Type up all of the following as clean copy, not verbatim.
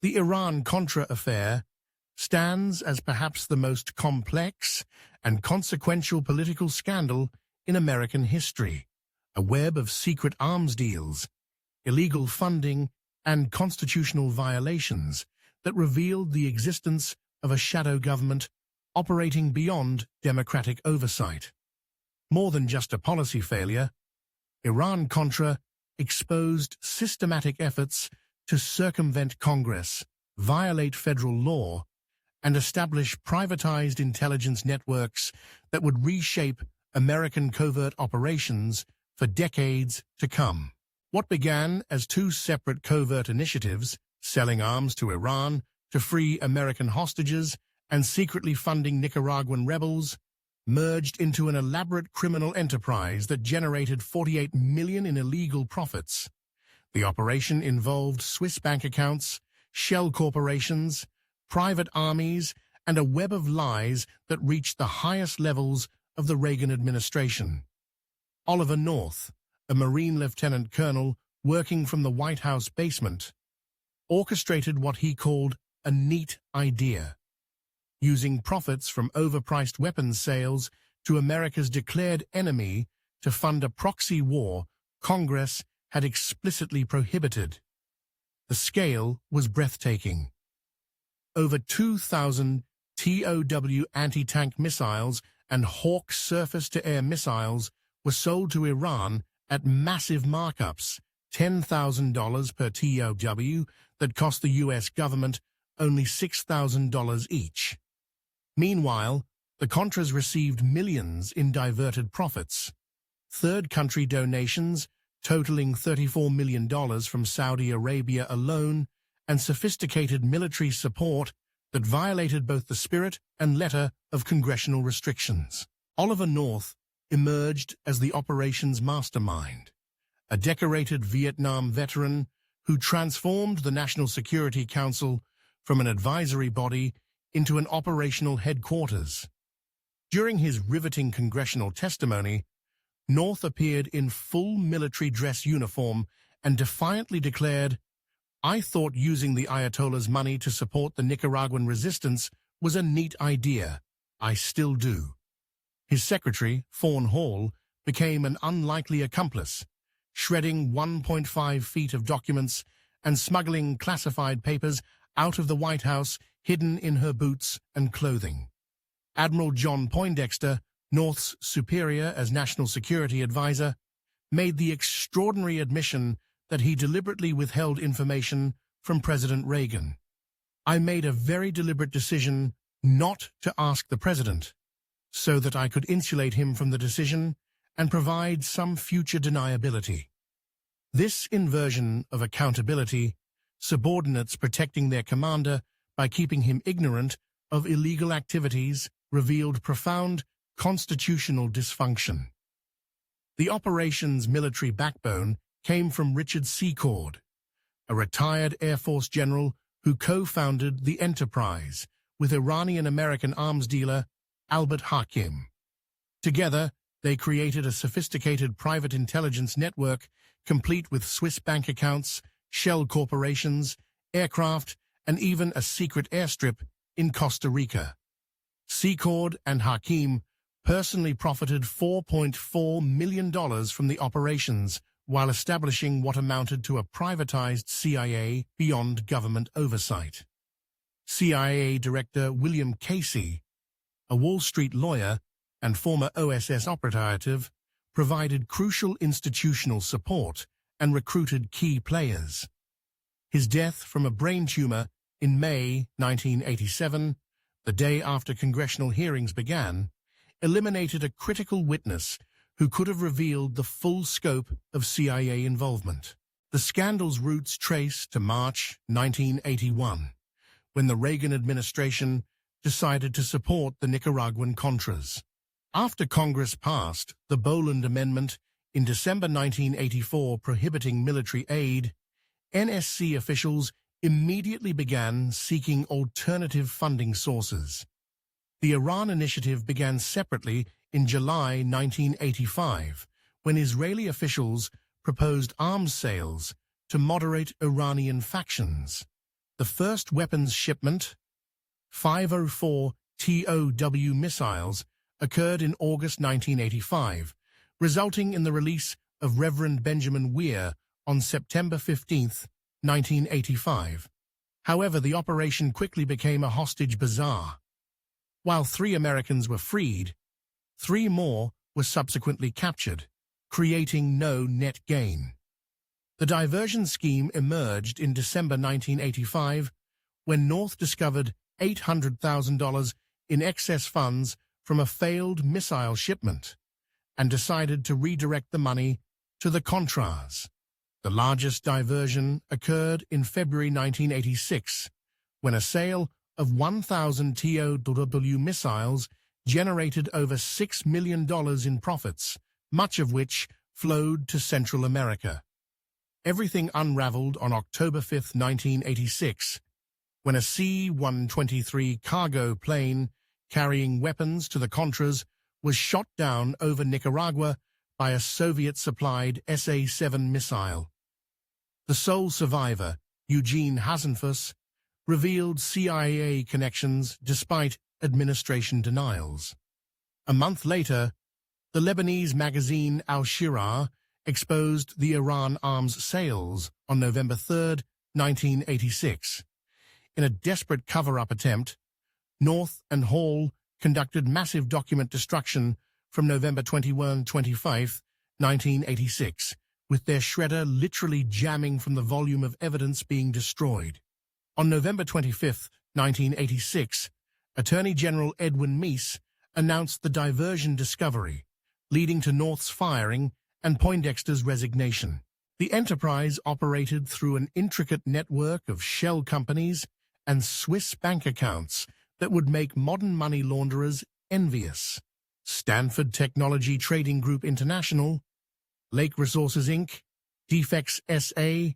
The Iran-Contra affair stands as perhaps the most complex and consequential political scandal in American history, a web of secret arms deals, illegal funding, and constitutional violations that revealed the existence of a shadow government operating beyond democratic oversight. More than just a policy failure, Iran-Contra exposed systematic efforts to circumvent Congress, violate federal law, and establish privatized intelligence networks that would reshape American covert operations for decades to come. What began as two separate covert initiatives, selling arms to Iran to free American hostages and secretly funding Nicaraguan rebels, merged into an elaborate criminal enterprise that generated $48 million in illegal profits. The operation involved Swiss bank accounts, shell corporations, private armies, and a web of lies that reached the highest levels of the Reagan administration. Oliver North, a Marine lieutenant colonel working from the White House basement, orchestrated what he called a neat idea, using profits from overpriced weapons sales to America's declared enemy to fund a proxy war Congress had explicitly prohibited. The scale was breathtaking. Over 2,000 TOW anti-tank missiles and Hawk surface-to-air missiles were sold to Iran at massive markups, $10,000 per TOW, that cost the U.S. government only $6,000 each. Meanwhile, the Contras received millions in diverted profits. Third-country donations totaling $34 million from Saudi Arabia alone, and sophisticated military support that violated both the spirit and letter of congressional restrictions. Oliver North emerged as the operation's mastermind, a decorated Vietnam veteran who transformed the National Security Council from an advisory body into an operational headquarters. During his riveting congressional testimony, North appeared in full military dress uniform and defiantly declared, "I thought using the Ayatollah's money to support the Nicaraguan resistance was a neat idea. I still do." His secretary, Fawn Hall, became an unlikely accomplice, shredding 1.5 feet of documents and smuggling classified papers out of the White House hidden in her boots and clothing. Admiral John Poindexter, North's superior as National Security Advisor, made the extraordinary admission that he deliberately withheld information from President Reagan. "I made a very deliberate decision not to ask the president, so that I could insulate him from the decision and provide some future deniability." This inversion of accountability, subordinates protecting their commander by keeping him ignorant of illegal activities, revealed profound constitutional dysfunction. The operation's military backbone came from Richard Secord, a retired Air Force general who co-founded the enterprise with Iranian-American arms dealer Albert Hakim. Together, they created a sophisticated private intelligence network complete with Swiss bank accounts, shell corporations, aircraft, and even a secret airstrip in Costa Rica. Secord and Hakim personally profited $4.4 million from the operations while establishing what amounted to a privatized CIA beyond government oversight. CIA Director William Casey, a Wall Street lawyer and former OSS operative, provided crucial institutional support and recruited key players. His death from a brain tumor in May 1987, the day after congressional hearings began, eliminated a critical witness who could have revealed the full scope of CIA involvement. The scandal's roots trace to March 1981, when the Reagan administration decided to support the Nicaraguan Contras. After Congress passed the Boland Amendment in December 1984 prohibiting military aid, NSC officials immediately began seeking alternative funding sources. The Iran initiative began separately in July 1985, when Israeli officials proposed arms sales to moderate Iranian factions. The first weapons shipment, 504 TOW missiles, occurred in August 1985, resulting in the release of Reverend Benjamin Weir on September 15, 1985. However, the operation quickly became a hostage bazaar. While 3 Americans were freed, 3 more were subsequently captured, creating no net gain. The diversion scheme emerged in December 1985 when North discovered $800,000 in excess funds from a failed missile shipment and decided to redirect the money to the Contras. The largest diversion occurred in February 1986 when a sale of 1,000 TOW missiles generated over $6 million in profits, much of which flowed to Central America. Everything unraveled on October 5, 1986, when a C-123 cargo plane carrying weapons to the Contras was shot down over Nicaragua by a Soviet-supplied SA-7 missile. The sole survivor, Eugene Hasenfuss, revealed CIA connections despite administration denials. A month later, the Lebanese magazine Al-Shirar exposed the Iran arms sales on November 3, 1986. In a desperate cover-up attempt, North and Hall conducted massive document destruction from November 21-25, 1986, with their shredder literally jamming from the volume of evidence being destroyed. On November 25, 1986, Attorney General Edwin Meese announced the diversion discovery, leading to North's firing and Poindexter's resignation. The enterprise operated through an intricate network of shell companies and Swiss bank accounts that would make modern money launderers envious. Stanford Technology Trading Group International, Lake Resources Inc., Defex SA,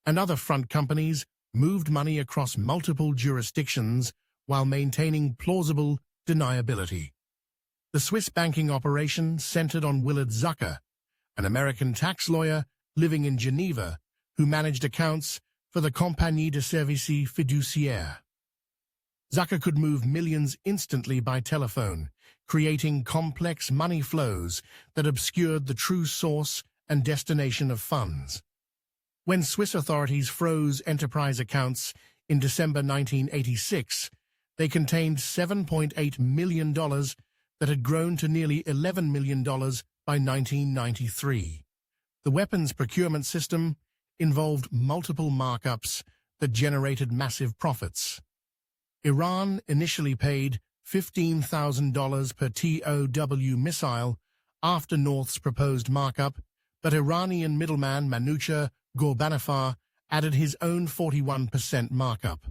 and other front companies moved money across multiple jurisdictions while maintaining plausible deniability. The Swiss banking operation centered on Willard Zucker, an American tax lawyer living in Geneva who managed accounts for the Compagnie de Services Fiduciaires. Zucker could move millions instantly by telephone, creating complex money flows that obscured the true source and destination of funds. When Swiss authorities froze enterprise accounts in December 1986, they contained $7.8 million that had grown to nearly $11 million by 1993. The weapons procurement system involved multiple markups that generated massive profits. Iran initially paid $15,000 per TOW missile after North's proposed markup, but Iranian middleman Manucha Ghorbanifar added his own 41% markup.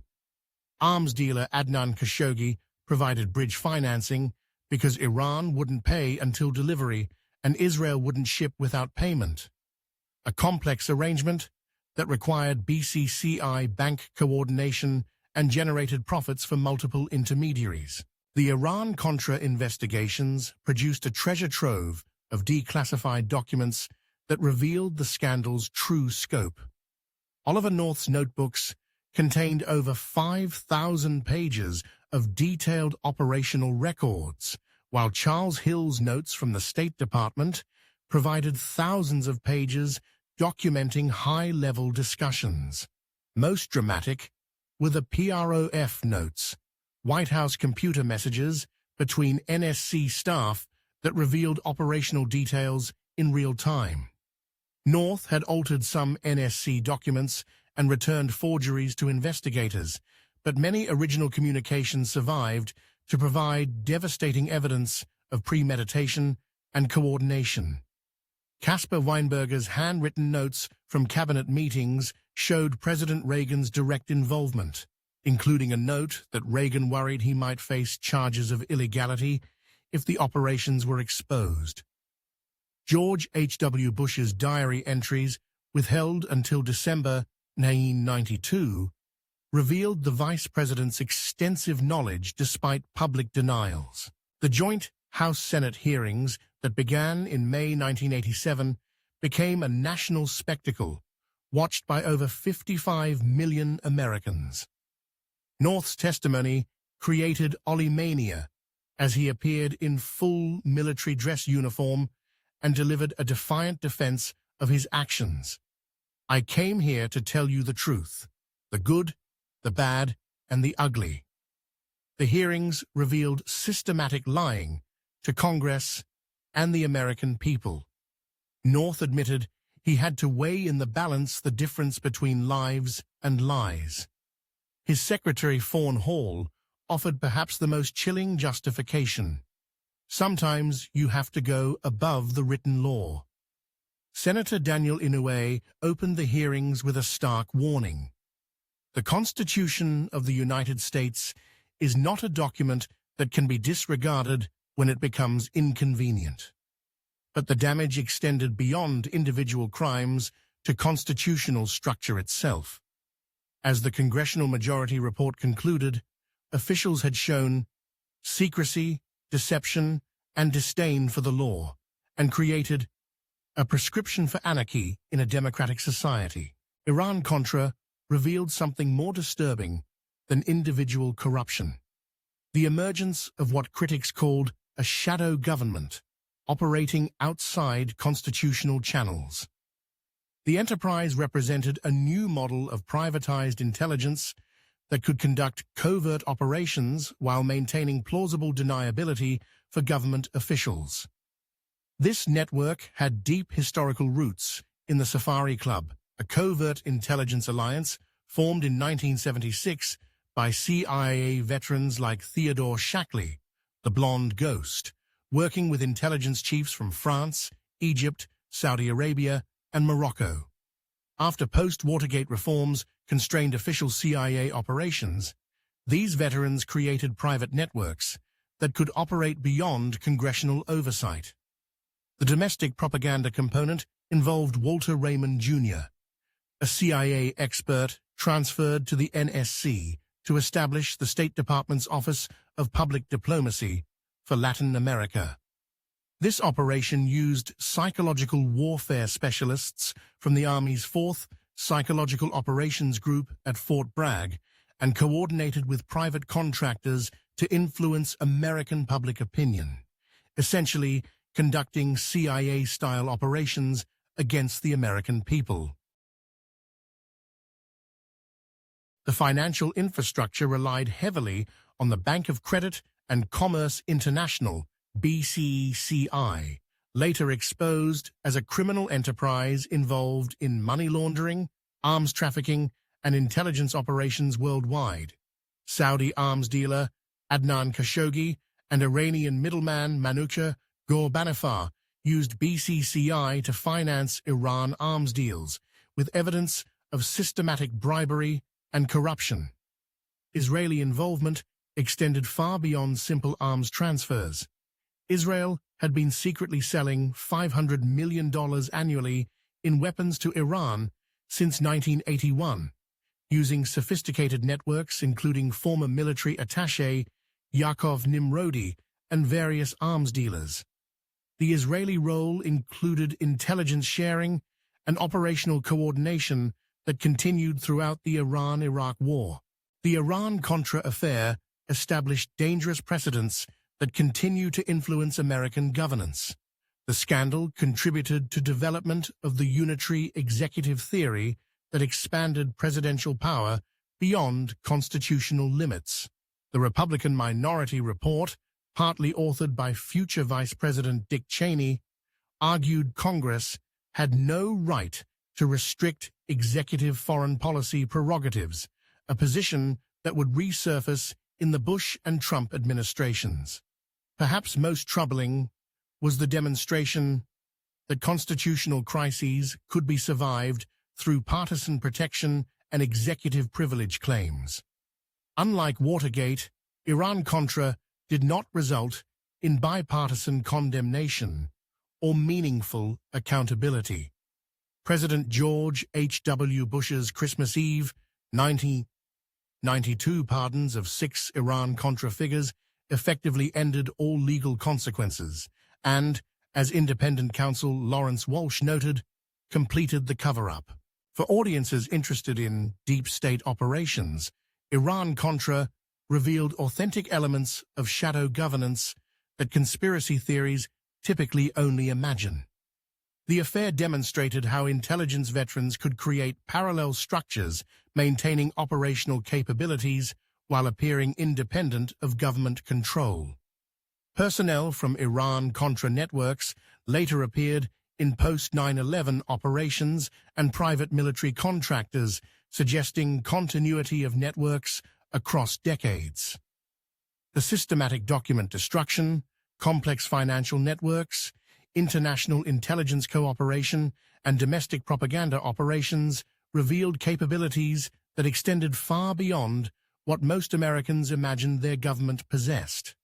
Arms dealer Adnan Khashoggi provided bridge financing because Iran wouldn't pay until delivery and Israel wouldn't ship without payment. A complex arrangement that required BCCI bank coordination and generated profits for multiple intermediaries. The Iran-Contra investigations produced a treasure trove of declassified documents that revealed the scandal's true scope. Oliver North's notebooks contained over 5,000 pages of detailed operational records, while Charles Hill's notes from the State Department provided thousands of pages documenting high-level discussions. Most dramatic were the PROF notes, White House computer messages between NSC staff that revealed operational details in real time. North had altered some NSC documents and returned forgeries to investigators, but many original communications survived to provide devastating evidence of premeditation and coordination. Caspar Weinberger's handwritten notes from cabinet meetings showed President Reagan's direct involvement, including a note that Reagan worried he might face charges of illegality if the operations were exposed. George H.W. Bush's diary entries, withheld until December 1992, revealed the vice president's extensive knowledge despite public denials. The joint House-Senate hearings that began in May 1987 became a national spectacle, watched by over 55 million Americans. North's testimony created Ollymania as he appeared in full military dress uniform and delivered a defiant defense of his actions. "I came here to tell you the truth, the good, the bad, and the ugly." The hearings revealed systematic lying to Congress and the American people. North admitted he had to weigh in the balance the difference between lives and lies. His secretary, Fawn Hall, offered perhaps the most chilling justification. "Sometimes you have to go above the written law." Senator Daniel Inouye opened the hearings with a stark warning. "The Constitution of the United States is not a document that can be disregarded when it becomes inconvenient." But the damage extended beyond individual crimes to constitutional structure itself. As the congressional majority report concluded, officials had shown secrecy, deception, and disdain for the law, and created a prescription for anarchy in a democratic society. Iran-Contra revealed something more disturbing than individual corruption: the emergence of what critics called a shadow government, operating outside constitutional channels. The enterprise represented a new model of privatized intelligence that could conduct covert operations while maintaining plausible deniability for government officials. This network had deep historical roots in the Safari Club, a covert intelligence alliance formed in 1976 by CIA veterans like Theodore Shackley, the Blonde Ghost, working with intelligence chiefs from France, Egypt, Saudi Arabia, and Morocco. After post-Watergate reforms constrained official CIA operations, these veterans created private networks that could operate beyond congressional oversight. The domestic propaganda component involved Walter Raymond Jr., a CIA expert transferred to the NSC to establish the State Department's Office of Public Diplomacy for Latin America. This operation used psychological warfare specialists from the Army's 4th Psychological Operations Group at Fort Bragg and coordinated with private contractors to influence American public opinion, essentially conducting CIA-style operations against the American people. The financial infrastructure relied heavily on the Bank of Credit and Commerce International, BCCI, later exposed as a criminal enterprise involved in money laundering, arms trafficking, and intelligence operations worldwide. Saudi arms dealer Adnan Khashoggi and Iranian middleman Manucha Ghorbanifar used BCCI to finance Iran arms deals, with evidence of systematic bribery and corruption. Israeli involvement extended far beyond simple arms transfers. Israel had been secretly selling $500 million annually in weapons to Iran since 1981, using sophisticated networks including former military attaché Yaakov Nimrodi and various arms dealers. The Israeli role included intelligence sharing and operational coordination that continued throughout the Iran-Iraq War. The Iran-Contra affair established dangerous precedents that continue to influence American governance. The scandal contributed to development of the unitary executive theory that expanded presidential power beyond constitutional limits. The Republican Minority Report, partly authored by future Vice President Dick Cheney, argued Congress had no right to restrict executive foreign policy prerogatives, a position that would resurface in the Bush and Trump administrations. Perhaps most troubling was the demonstration that constitutional crises could be survived through partisan protection and executive privilege claims. Unlike Watergate, Iran-Contra did not result in bipartisan condemnation or meaningful accountability. President George H.W. Bush's Christmas Eve 1992 pardons of 6 Iran-Contra figures effectively ended all legal consequences and, as independent counsel Lawrence Walsh noted, completed the cover-up. For audiences interested in deep state operations, Iran-Contra revealed authentic elements of shadow governance that conspiracy theories typically only imagine. The affair demonstrated how intelligence veterans could create parallel structures, maintaining operational capabilities while appearing independent of government control. Personnel from Iran-Contra networks later appeared in post-9/11 operations and private military contractors, suggesting continuity of networks across decades. The systematic document destruction, complex financial networks, international intelligence cooperation, and domestic propaganda operations revealed capabilities that extended far beyond what most Americans imagined their government possessed.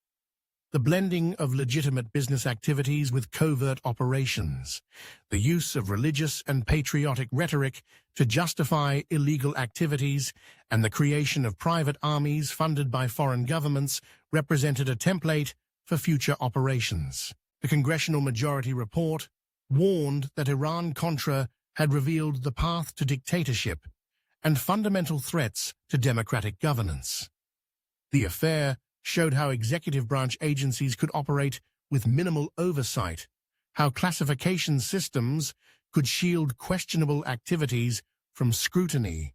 The blending of legitimate business activities with covert operations, the use of religious and patriotic rhetoric to justify illegal activities, and the creation of private armies funded by foreign governments represented a template for future operations. The Congressional Majority Report warned that Iran-Contra had revealed the path to dictatorship and fundamental threats to democratic governance. The affair showed how executive branch agencies could operate with minimal oversight, how classification systems could shield questionable activities from scrutiny,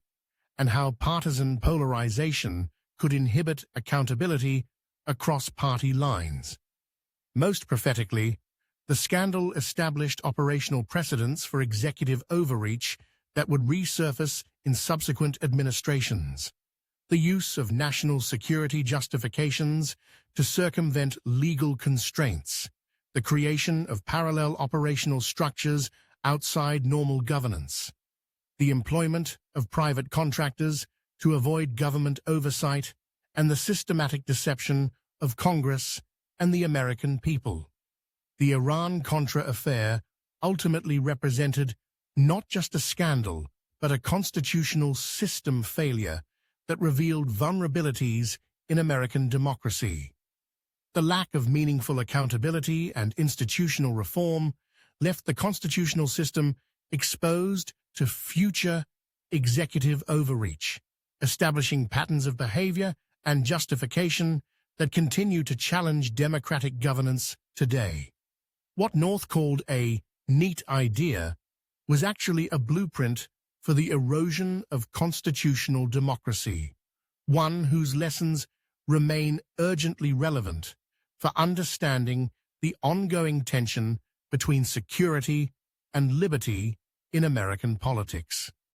and how partisan polarization could inhibit accountability across party lines. Most prophetically, the scandal established operational precedents for executive overreach that would resurface in subsequent administrations. The use of national security justifications to circumvent legal constraints, the creation of parallel operational structures outside normal governance, the employment of private contractors to avoid government oversight, and the systematic deception of Congress and the American people. The Iran-Contra affair ultimately represented not just a scandal, but a constitutional system failure that revealed vulnerabilities in American democracy. The lack of meaningful accountability and institutional reform left the constitutional system exposed to future executive overreach, establishing patterns of behavior and justification that continue to challenge democratic governance today. What North called a neat idea was actually a blueprint for the erosion of constitutional democracy, one whose lessons remain urgently relevant for understanding the ongoing tension between security and liberty in American politics.